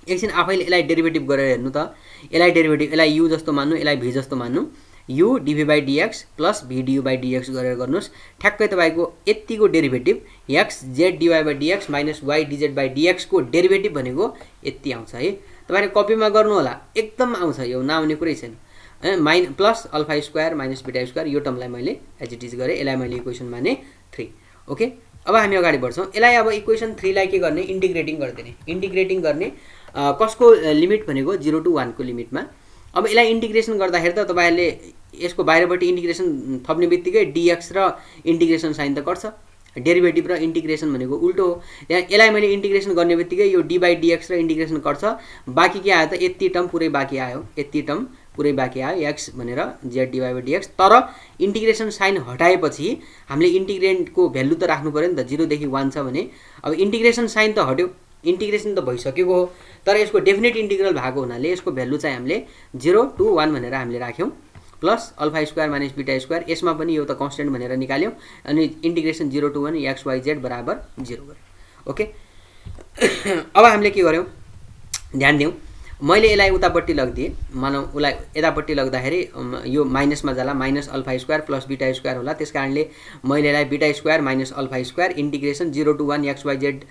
एकछिन आफैले यसलाई डेरिभेटिभ गरेर हेर्नु त यसलाई डेरिभेटिभ यसलाई यु जस्तो मान्नु यसलाई भी जस्तो मान्नु u dv by dx plus v du by dx गरेर गर्नुहोस् ठ्याक्कै तपाईँको यतिको derivative x z dy by dx minus Y DZ by डिएक्सको डेरिभेटिभ भनेको यति आउँछ है। तपाईँले कपीमा गर्नु होला एकदम आउँछ यो नआउने कुरै छैन plus alpha square minus beta square यो टर्मलाई मैले एज इट इज गरेँ यसलाई मैले इक्वेसन माने 3। ओके अब हामी अगाडि बढ्छौँ। यसलाई अब इक्वेसन 3 लाई के गर्ने इन्टिग्रेटिङ गर्ने कसको लिमिट भनेको 0 to 1 को लिमिटमा। अब यसलाई इन्टिग्रेसन गर्दाखेरि त तपाईँहरूले यसको बाहिरपट्टि इन्टिग्रेसन थप्ने बित्तिकै डिएक्स र इन्टिग्रेसन साइन त गर्छ डेरिभेटिभ र इन्टिग्रेसन भनेको उल्टो हो। यहाँ यसलाई मैले इन्टिग्रेसन गर्ने बित्तिकै यो डी बाई डिएक्स र इन्टिग्रेसन गर्छ बाँकी के आयो त यति टर्म पुरै बाँकी आयो एक्स भनेर जेड डिवाई बाई डिएक्स। तर इन्टिग्रेसन साइन हटाएपछि हामीले इन्टिग्रेन्टको भ्यालु त राख्नु पऱ्यो नि त 0 देखि 1 छ भने अब इन्टिग्रेसन साइन त हट्यो इन्टिग्रेसन त भइसकेको हो तर यसको डेफिनेट इन्टिग्रल भएको हुनाले यसको भ्यालु चाहिँ हामीले 0 to 1 भनेर हामीले राख्यौँ plus alpha square minus beta square यसमा पनि यो त कन्स्टेन्ट भनेर निकाल्यौँ अनि integration 0 to 1 X Y Z बराबर 0 गर्यौँ। ओके अब हामीले के गर्यौँ ध्यान दिउँ मैले यसलाई उतापट्टि लगिदिएँ मानौँ उसलाई यतापट्टि लग्दाखेरि यो माइनसमा जाला minus alpha square plus beta square होला त्यस कारणले मैले यसलाई beta square minus alpha square integration 0 to 1 X Y Z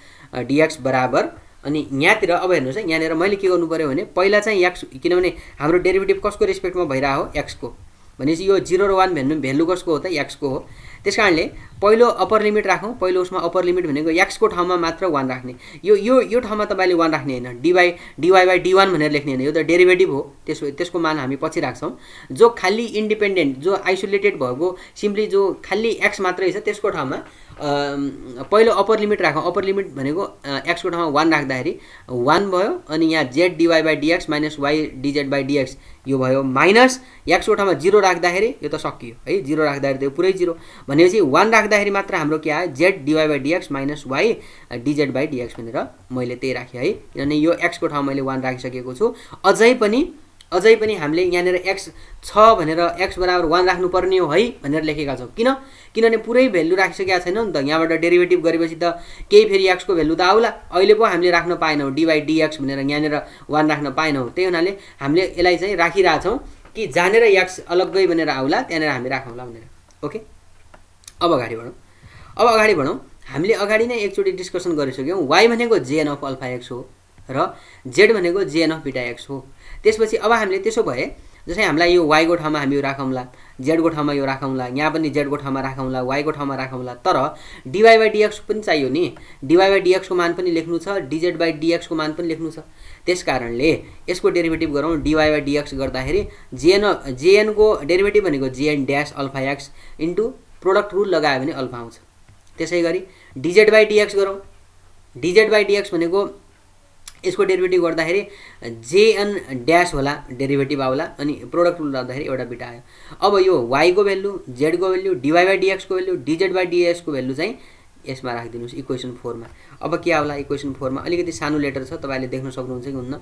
D X बराबर अनि यहाँतिर अब हेर्नुहोस् है यहाँनिर मैले के गर्नु पऱ्यो भने पहिला चाहिँ एक्स किनभने हाम्रो डेरिभेटिभ कसको रेस्पेक्टमा भइरहेको हो एक्सको भनेपछि यो 0 र 1 भ्यालु कसको हो त एक्सको हो त्यस कारणले पहिलो अप्पर लिमिट राखौँ पहिलो उसमा अप्पर लिमिट भनेको एक्सको ठाउँमा मात्र 1 राख्ने यो ठाउँमा तपाईँले 1 राख्ने होइन डिवाई बाई डी1 भनेर लेख्ने होइन यो त डेरिभेटिभ हो त्यसको मान हामी पछि राख्छौँ। जो खाली इन्डिपेन्डेन्ट जो आइसोलेटेड भएको सिम्पली जो खाली एक्स मात्रै छ त्यसको ठाउँमा पहिलो अप्पर लिमिट राखौँ अप्पर लिमिट भनेको एक्सको ठाउँमा 1 राख्दाखेरि 1 भयो अनि यहाँ Z dy by dx minus Y DZ by D X यो भयो माइनस एक्सको ठाउँमा 0 राख्दाखेरि यो त सकियो है 0 राख्दाखेरि त्यो पुरै 0 भनेपछि 1 राख्दाखेरि मात्र हाम्रो के आयो Z dy by dx minus Y DZ by D X भनेर मैले त्यही राखेँ है किनभने यो एक्सको ठाउँ मैले 1 राखिसकेको छु। अझै पनि हामीले यहाँनिर एक्स छ भनेर एक्स बराबर 1 राख्नुपर्ने हो है भनेर लेखेका छौँ किनभने पुरै भ्यालु राखिसकेका छैनौँ नि त यहाँबाट डेरिभेटिभ गरेपछि त केही फेरि एक्सको भ्यालु त आउला अहिले पो हामीले राख्न पाएनौँ डी बाई डिएक्स भनेर यहाँनिर 1 राख्न पाएनौँ त्यही हुनाले हामीले यसलाई चाहिँ राखिरहेछौँ कि जहाँनिर एक्स अलग्गै भनेर आउला त्यहाँनिर हामी राखौँला भनेर। ओके अब अगाडि बढौँ हामीले अगाडि नै एकचोटि डिस्कसन गरिसक्यौँ वाई भनेको जेएन अफ अल्फा एक्स हो र जेड भनेको जेएन अफ बिटा एक्स हो। त्यसपछि अब हामीले त्यसो भए जस्तै हामीलाई यो वाईको ठाउँमा हामी यो राखौँला जेडको ठाउँमा यो राखौँला यहाँ पनि जेडको ठाउँमा राखौँला वाईको ठाउँमा राखौँला तर डिवाई बाई डिएक्स पनि चाहियो नि डिवाई बाई डिएक्सको मान पनि लेख्नु छ डिजेड बाई डिएक्सको मान पनि लेख्नु छ त्यस कारणले यसको डेरिभेटिभ गरौँ डिवाई बाई डिएक्स गर्दाखेरि जेएनको डेरिभेटिभ भनेको J N dash alpha X into product rule लगायो भने अल्फा आउँछ। त्यसै गरी डिजेड बाई डिएक्स गरौँ dz/dx भनेको यसको डेरिभेटिभ गर्दाखेरि jn ड्यास होला डेरिभेटिभ आउला अनि प्रोडक्ट गर्दाखेरि एउटा बिटा आयो। अब यो y को भ्यालु, z को भ्यालु, dy/dx को भ्यालु, dz/dx को भ्यालु चाहिँ यसमा राखिदिनुस् इक्वेसन 4 मा। अब के आउला इक्वेसन 4 मा अलिकति सानो लेटर छ तपाईले देख्न सक्नुहुन्छ कि हुन्न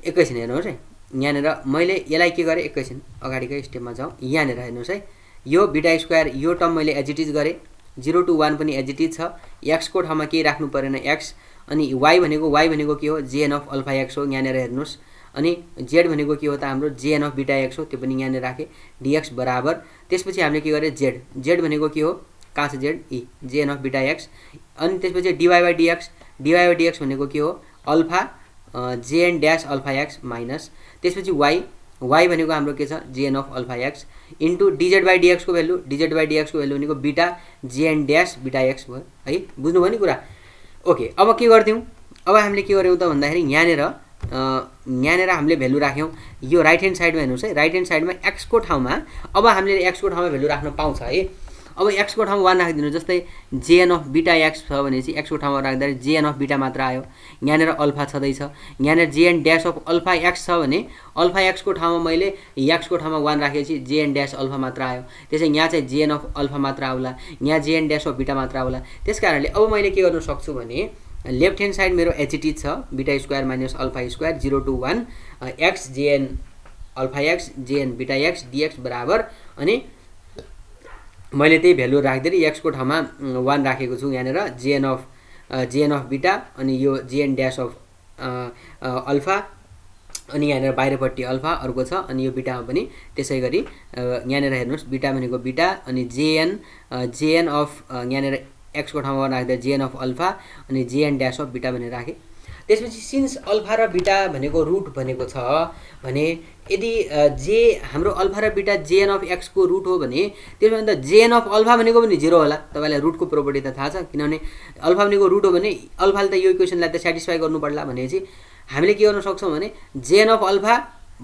एकैछिन हेर्नुहोस् है। यहाँनेर मैले यसलाई के गरे एकैछिन अगाडिकै स्टेपमा जाउँ। यहाँनेर हेर्नुहोस् है यो बीटा स्क्वायर यो टर्म मैले एज इट इज गरे 0 to 1 पनि एज इट इज छ। x को ठाउँमा केही राख्नु परेन x अनि y भनेको के हो jn अफ अल्फा x हो यहाँनेर हेर्नुहोस्। अनि z भनेको के हो त हाम्रो jn अफ बीटा x हो त्यो पनि यहाँनेर राखे dx बराबर त्यसपछि हामीले के गरे z भनेको के हो कहाँ छ z e jn of beta x अनि त्यसपछि dy/dx भनेको के हो alpha jn dash alpha x minus त्यसपछि y भनेको हाम्रो के छ jn of alpha x into dz/dx को भ्यालु भनेको beta jn dash beta x भयो है। बुझ्नुभयो नि कुरा। ओके अब के गर्दियौँ अब हामीले के गर्यौँ त भन्दाखेरि यहाँनेर हामीले भ्यालु राख्यौँ यो राइट ह्यान्ड साइडमा हेर्नुहोस् है। राइट ह्यान्ड साइडमा x को ठाउँमा अब हामीले x को ठाउँमा भ्यालु राख्न पाउँछ है। अब x को ठाउँमा 1 राखिदिनु जस्तै jn अफ बीटा x छ भनेपछि x को ठाउँमा राख्दाखेरि jn अफ बीटा मात्र आयो। यहाँनेर अल्फा छँदैछ यहाँनेर jn dash of alpha x छ भने अल्फा x को ठाउँमा मैले x को ठाउँमा 1 राखेपछि jn ड्यास अल्फा मात्र आयो। त्यसैले यहाँ चाहिँ jn अफ अल्फा मात्र आउला यहाँ jn ड्यास अफ बीटा मात्र आउला। त्यसकारणले अब मैले के गर्न सक्छु भने लेफ्ट ह्यान्ड साइड मेरो एच इट इज छ beta square minus alpha square 0 to 1 x jn alpha x jn beta x dx बराबर अनि मैले त्यही भ्यालु राख्दै x को ठाउँमा 1 राखेको छु यहाँनेर jn अफ बीटा अनि यो jn ड्यास अफ अल्फा अनि यहाँनेर बाहिरपट्टि अल्फा अर्को छ अनि यो बीटामा पनि त्यसै गरी यहाँनेर हेर्नुहोस् बीटा भनेको बीटा अनि jn अफ यहाँनेर x को ठाउँमा राख्दा jn अफ अल्फा अनि jn ड्यास अफ बीटा भनेर राखेँ। त्यसपछि सिन्स अल्फा र बीटा भनेको रुट भनेको छ भने यदि हाम्रो अल्फा र बीटा jn अफ x को रुट हो भने त्यसमा त jn अफ अल्फा भनेको पनि 0 होला। तपाईलाई रुटको प्रोपर्टी त थाहा छ किनभने अल्फा भनेको रुट हो भने अल्फाले त यो इक्वेसनलाई त सेटिस्फाई गर्नु पर्ला भनेपछि हामीले के गर्न सक्छौँ भने jn अफ अल्फा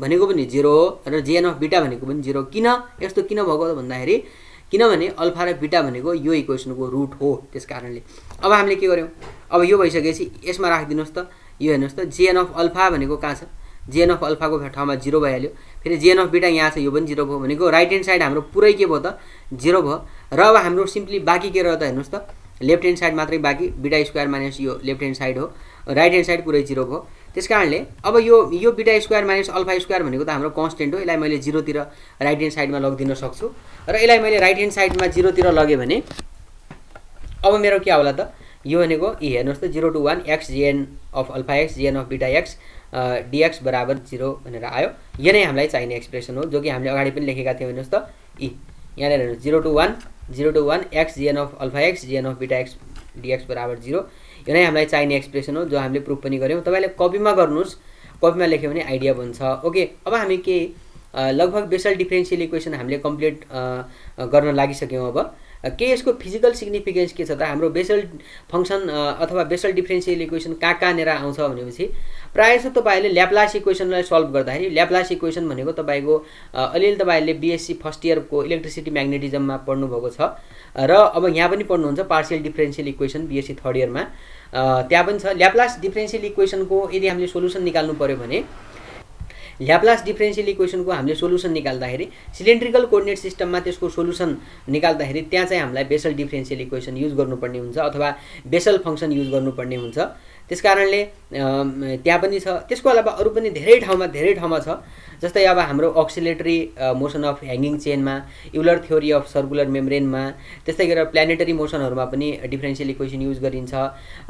भनेको पनि 0 हो र jn अफ बीटा भनेको पनि 0। किन यस्तो किन भएको त भन्दाखेरि किनभने अल्फा र बीटा भनेको यो इक्वेसनको रुट हो। त्यसकारणले अब हामीले के गर्यौँ अब यो भइसकेपछि यसमा राखिदिनुहोस् त यो हेर्नुहोस् त jn अफ अल्फा भनेको कहाँ छ jn अफ अल्फा को ठाउँमा 0 भइहाल्यो फेरि jn अफ बीटा यहाँ छ यो पनि 0 भयो भनेको राइट ह्यान्ड साइड हाम्रो पुरै के भयो त 0 भयो। र अब हाम्रो सिम्पली बाँकी के रह्यो त हेर्नुहोस् त लेफ्ट ह्यान्ड साइड मात्रै बाँकी बीटा स्क्वायर माइनस यो लेफ्ट ह्यान्ड साइड हो राइट ह्यान्ड साइड पुरै 0 भयो। त्यसकारणले अब यो beta square minus alpha square भनेको त हाम्रो कन्स्टेन्ट हो यसलाई मैले 0 तिर राइट ह्यान्ड साइडमा लगिदिन सक्छु र यसलाई मैले राइट ह्यान्ड साइडमा 0 तिर लगे भने अब मेरो के आउला त यो भनेको हेर्नुहोस् त 0 to 1 x jn of alpha x jn of beta x dx बराबर 0 भनेर आयो। यो नै हामीलाई चाहिने एक्सप्रेसन हो जो कि हामीले अगाडि पनि लेखेका थियौँ। हेर्नुहोस् त यहाँनिर हेर्नुहोस् 0 to 1 x jn of alpha x jn of beta x dx बराबर 0 यो नै हामीलाई चाहिने एक्सप्रेसन हो जो हामीले प्रुफ पनि गर्यौँ। तपाईले कपीमा गर्नुहोस् कपीमा लेख्यो भने आइडिया बन्छ। ओके अब हामी के लगभग बेसल डिफरेन्शियल इक्वेसन हामीले कम्प्लिट गर्न लागिसक्यौँ। अब के यसको फिजिकल सिग्निफिकेन्स के छ त हाम्रो बेसल फंक्सन अथवा बेसल डिफरेन्शियल इक्वेसन कहाँनिर आउँछ भनेपछि प्रायः जस्तो तपाईले ल्याप्लास इक्वेसनलाई सल्भ गर्दाखेरि ल्याप्लास इक्वेसन भनेको तपाईको अलिअलि तपाईले बीएससी फर्स्ट इयरको इलेक्ट्रिसिटी म्याग्नेटिजममा पढ्नु भएको छ र अब यहाँ पनि पढ्नुहुन्छ partial differential equation BSc third इयरमा त्यहाँ पनि छ। ल्याप्लास डिफरेन्शियल इक्वेसनको यदि हामीले सोलुसन निकाल्नु पर्यो भने ल्याप्लास डिफरेन्शियल इक्वेसनको हामीले सोलुसन निकाल्दाखेरि सिलिन्ड्रिकल कोअर्डिनेट सिस्टममा त्यसको सोलुसन निकाल्दाखेरि त्यहाँ चाहिँ हामीलाई बेसल डिफरेन्शियल इक्वेसन युज गर्नुपर्ने हुन्छ अथवा बेसल फंक्सन युज गर्नुपर्ने हुन्छ। त्यसकारणले त्यहाँ पनि छ। त्यसको अलावा अरु पनि धेरै ठाउँमा छ जस्तै अब हाम्रो अक्सिलेटरी मोसन अफ ह्याङ्गिङ चेनमा युलर थ्योरी अफ सर्कुलर मेम्ब्रेनमा त्यस्तै गरेर प्लानेटरी मोसनहरुमा पनि डिफरेन्शियल इक्वेसन युज गरिन्छ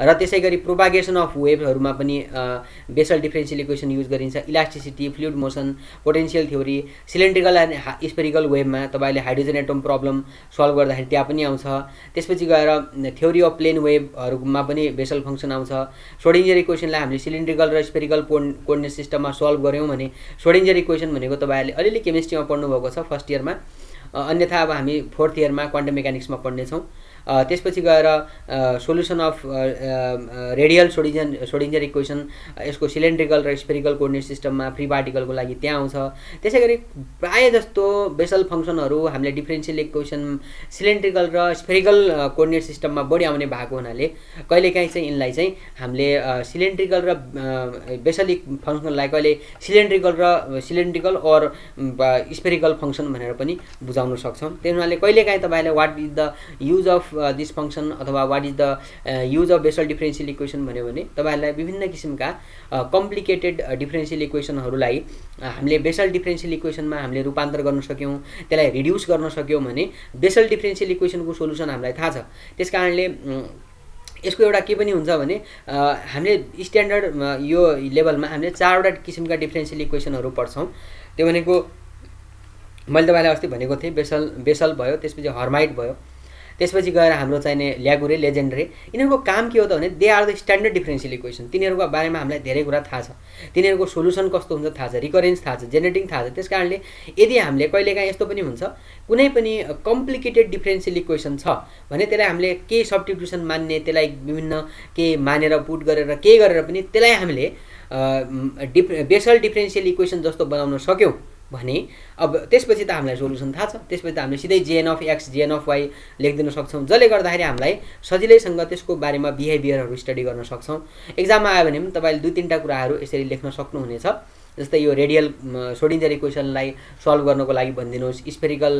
र त्यसै गरी प्रोपागेसन अफ वेभहरुमा पनि बेसल डिफरेन्शियल इक्वेसन युज गरिन्छ। Elasticity fluid motion potential theory cylindrical and spherical वेभमा तपाईले हाइड्रोजन एटम प्रब्लम सल्भ गर्दाखेरि त्यहाँ पनि आउँछ। त्यसपछि गएर थ्योरी अफ प्लेन वेभहरुमा पनि बेसल फंक्सन आउँछ। श्रोडिंजर इक्वेसनलाई हामीले सिलिन्ड्रिकल र स्फेरिकल कोअर्डिनेट सिस्टममा सल्भ गर्यौं भने श्रोडिंजर इक्वेसन भनेको तपाईहरुले अलिअलि केमिस्ट्रीमा पढ्नु भएको छ फर्स्ट इयरमा। अन्यथा अब हामी फोर्थ इयरमा क्वान्टम मेकानिक्समा पढ्ने छौं त्यसपछि गएर सोल्युसन अफ रेडियल सोडिन्जर इक्वेसन यसको सिलिन्ड्रिकल र स्फेरिकल कोर्डिनेट सिस्टममा फ्री पार्टिकलको लागि त्यहाँ आउँछ। त्यसै गरी प्रायः जस्तो बेसल फङ्सनहरू हामीले डिफ्रेन्सियल इक्वेसन सिलिन्ड्रिकल र स्फेरिकल कोर्डिनेट सिस्टममा बढी आउने भएको हुनाले कहिलेकाहीँ चाहिँ यिनलाई चाहिँ हामीले सिलिन्ड्रिकल र बेसलिक फङ्सनलाई कहिले सिलिन्ड्रिकल अर स्फेरिकल फङ्सन भनेर पनि बुझाउन सक्छौँ। त्यही हुनाले कहिलेकाहीँ तपाईँले what is the use of this function अथवा what is the use of Bessel differential equation भन्यो भने तपाईँहरूलाई विभिन्न किसिमका कम्प्लिकेटेड डिफ्रेन्सियल इक्वेसनहरूलाई हामीले बेसल डिफ्रेन्सियल इक्वेसनमा हामीले रूपान्तर गर्न सक्यौँ, त्यसलाई रिड्युस गर्न सक्यौँ भने बेसल डिफ्रेन्सियल इक्वेसनको सोल्युसन हामीलाई थाहा छ। त्यस कारणले यसको एउटा के पनि हुन्छ भने हामीले स्ट्यान्डर्ड यो लेभलमा हामीले 4वटा किसिमका डिफ्रेन्सियल इक्वेसनहरू पढ्छौँ। त्यो भनेको मैले तपाईँलाई अस्ति भनेको थिएँ बेसल भयो, त्यसपछि हर्माइट भयो, त्यसपछि गएर हाम्रो चाहिने ल्यागुरे लेजेन्ड्रे। यिनीहरूको काम के हो त भने they are the standard differential equation. तिनीहरूको बारेमा हामीलाई धेरै कुरा थाहा छ, तिनीहरूको सोल्युसन कस्तो हुन्छ थाहा छ, रिकरेन्स थाहा छ, जेनेरेटिङ थाहा छ। त्यस कारणले यदि हामीले कहिलेकाहीँ यस्तो पनि हुन्छ कुनै पनि कम्प्लिकेटेड डिफ्रेन्सियल इक्वेसन छ भने त्यसलाई हामीले केही सब्स्टिट्युसन मान्ने, त्यसलाई विभिन्न केही मानेर पुट गरेर केही गरेर पनि त्यसलाई हामीले बेसल डिफ्रेन्सियल इक्वेसन जस्तो बनाउन सक्यौँ भने अब त्यसपछि त हामीलाई सोल्युसन थाहा छ। त्यसपछि त हामीले सिधै J N of x J N of y लेखिदिन सक्छौँ, जसले गर्दाखेरि हामीलाई सजिलैसँग त्यसको बारेमा बिहेभियरहरू स्टडी गर्न सक्छौँ। एक्जाममा आयो भने पनि तपाईँले 2-3टा कुराहरू यसरी लेख्न सक्नुहुनेछ। जस्तै यो रेडियल सोडिन्जर इक्वेसनलाई सल्भ गर्नको लागि भनिदिनुहोस्, स्फेरिकल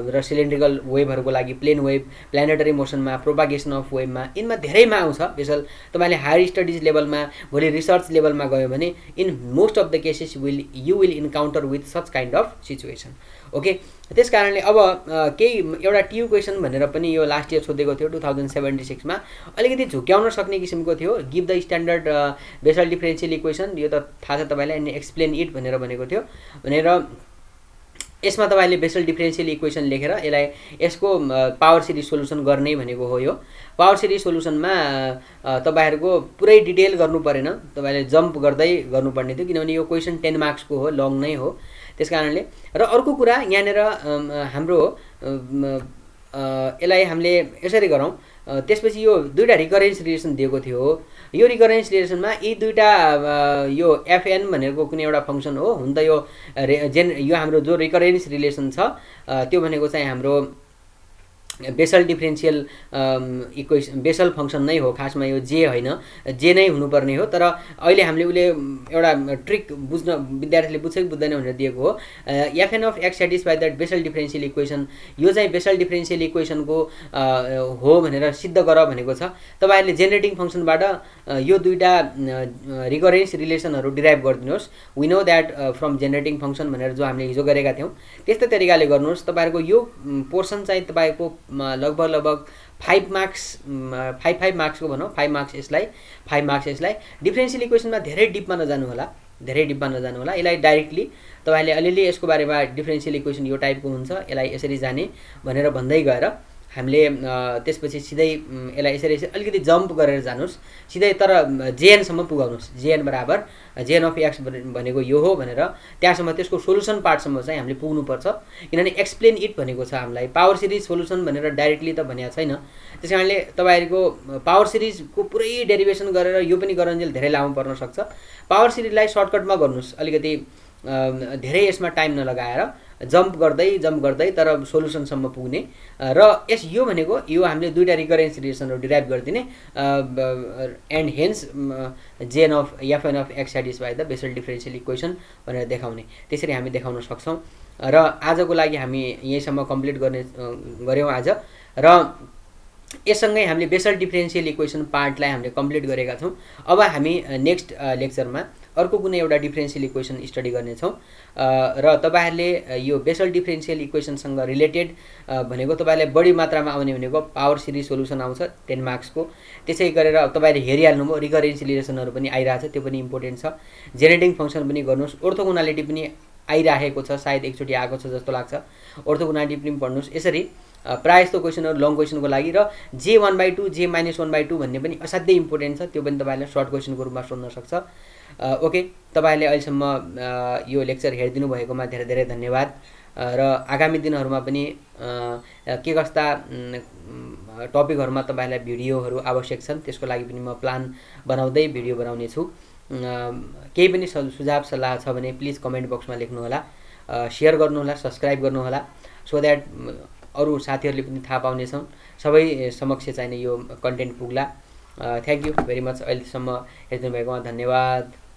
र सिलिन्ड्रिकल वेभहरूको लागि plain wave, planetary मोसनमा, propagation of वेभमा, यिनमा धेरैमा आउँछ बेसल। तपाईँले हायर स्टडिज लेभलमा भोलि रिसर्च लेभलमा गयो भने in most of the cases you will encounter with such kind of situation. Okay, त्यस कारणले अब केही एउटा ट्यु क्वेसन भनेर पनि यो लास्ट इयर सोधेको थियो 2076मा, अलिकति झुक्याउन सक्ने किसिमको थियो। Give the standard Bessel differential equation, यो त थाहा छ तपाईँलाई, अनि एक्सप्लेन इट भनेर भनेको थियो। भनेर यसमा तपाईँले बेसल डिफ्रेन्सियल इक्वेसन लेखेर यसको पावर सिरिज सोल्युसन गर्ने भनेको हो। यो पावर सिरिज सोल्युसनमा तपाईँहरूको पुरै डिटेल गर्नु परेन, तपाईँले जम्प गर्दै गर्नुपर्ने थियो, किनभने यो क्वेसन 10 मार्क्सको हो, लङ नै हो। त्यस कारणले र अर्को कुरा यहाँनिर हाम्रो यसलाई हामीले यसरी गरौँ। त्यसपछि यो 2टा रिकरेन्स रिलेसन दिएको थियो। यो रिकरेन्स रिलेसनमा यी 2टा यो एफएन भनेको कुनै एउटा फङ्सन हो। हुन त यो हाम्रो जो रिकरेन्स रिलेसन छ त्यो भनेको चाहिँ हाम्रो Bessel differential equation Bessel function नै हो। खासमा यो जे होइन, जे नै हुनुपर्ने हो। तर अहिले हामीले उसले एउटा ट्रिक बुझ्न विद्यार्थीले बुझ्छ कि बुझ्दैन भनेर दिएको हो। F N of x satisfy that Bessel differential equation, यो चाहिँ बेसल डिफ्रेन्सियल इक्वेसनको हो भनेर सिद्ध गर भनेको छ। तपाईँहरूले जेनेरेटिङ फङ्सनबाट यो 2टा रिकरेन्स रिलेसनहरू डिराइभ गरिदिनुहोस्। We know that from generating function भनेर जो हामीले हिजो गरेका थियौँ त्यस्तै तरिकाले गर्नुहोस्। तपाईँहरूको यो पोर्सन चाहिँ तपाईँको लगभग 5 मार्क्सको भनौँ, 5 मार्क्स यसलाई। डिफ्रेन्सियल इक्वेसनमा धेरै डिपमा नजानु होला। यसलाई डाइरेक्टली तपाईँले अलिअलि यसको बारेमा डिफ्रेन्सियल इक्वेसन यो टाइपको हुन्छ, यसलाई यसरी जाने भनेर भन्दै गएर हामीले त्यसपछि सिधै यसलाई यसरी अलिकति जम्प गरेर जानुहोस् सिधै, तर जेएनसम्म पुगाउनुहोस्। जेएन बराबर जेएन अफ एक्स भनेको यो हो भनेर त्यहाँसम्म त्यसको सोल्युसन पार्टसम्म चाहिँ हामीले पुग्नुपर्छ। किनभने एक्सप्लेन इट भनेको छ हामीलाई, पावर सिरिज सोल्युसन भनेर डाइरेक्टली त भनेको छैन। त्यस कारणले तपाईँहरूको पावर सिरिजको पुरै डेरिभेसन गरेर यो पनि गरुन्जेल धेरै लामो पर्न सक्छ। पावर सिरिजलाई सर्टकटमा गर्नुहोस्, अलिकति धेरै यसमा टाइम नलगाएर जम्प गर्दै तर सोल्युसनसम्म पुग्ने। र यो भनेको यो हामीले 2टा रिकरेन्स रिलेसनहरू डिराइभ गरिदिने and hence J N of F N of x satisfy the Bessel differential equation भनेर देखाउने। त्यसरी हामी देखाउन सक्छौँ। र आजको लागि हामी यहीँसम्म कम्प्लिट गऱ्यौँ आज। र यससँगै हामीले बेसल डिफ्रेन्सियल इक्वेसन पार्टलाई हामीले कम्प्लिट गरेका छौँ। अब हामी नेक्स्ट लेक्चरमा अर्को कुनै एउटा डिफ्रेन्सियल इक्वेसन स्टडी गर्नेछौँ। र तपाईँहरूले यो बेसल डिफ्रेन्सियल इक्वेसनसँग रिलेटेड भनेको तपाईँलाई बढी मात्रामा आउने भनेको पावर सिरिज सोल्युसन आउँछ 10 मार्क्सको। त्यसै गरेर तपाईँले हेरिहाल्नुभयो रिकरेन्स रिलेसनहरू पनि आइरहेछ, त्यो पनि इम्पोर्टेन्ट छ। जेनेरेटिङ फङ्सन पनि गर्नुहोस्, ओर्थोगोनालिटी पनि आइरहेको छ, सायद एकचोटि आएको छ जस्तो लाग्छ। ओर्थोगोनालिटी पनि पढ्नुहोस्। यसरी प्रायः जस्तो क्वेसनहरू लङ क्वेसनको लागि र J1/2 J-1/2 भन्ने पनि असाध्यै इम्पोर्टेन्ट छ, त्यो पनि तपाईँले सर्ट क्वेसनको रूपमा सोध्न सक्छ। ओके, तपाईँले अहिलेसम्म यो लेक्चर हेरिदिनु भएकोमा धेरै धेरै धन्यवाद। र आगामी दिनहरूमा पनि के कस्ता टपिकहरुमा तपाईहरुलाई भिडियोहरु आवश्यक छन् त्यसको लागि पनि म प्लान बनाउँदै भिडियो बनाउने छु। केही पनि सुझाव सल्लाह छ भने प्लिज कमेन्ट बक्समा लेख्नु होला, शेयर गर्नु होला, सब्स्क्राइब गर्नु होला, सो दैट अरु साथीहरुले पनि थाहा पाउनेछन्, सबै समक्ष चाहिने यो कन्टेन्ट पुग्ला। Thank you very much. अहिलेसम्म हेर्नु भएकोमा धन्यवाद।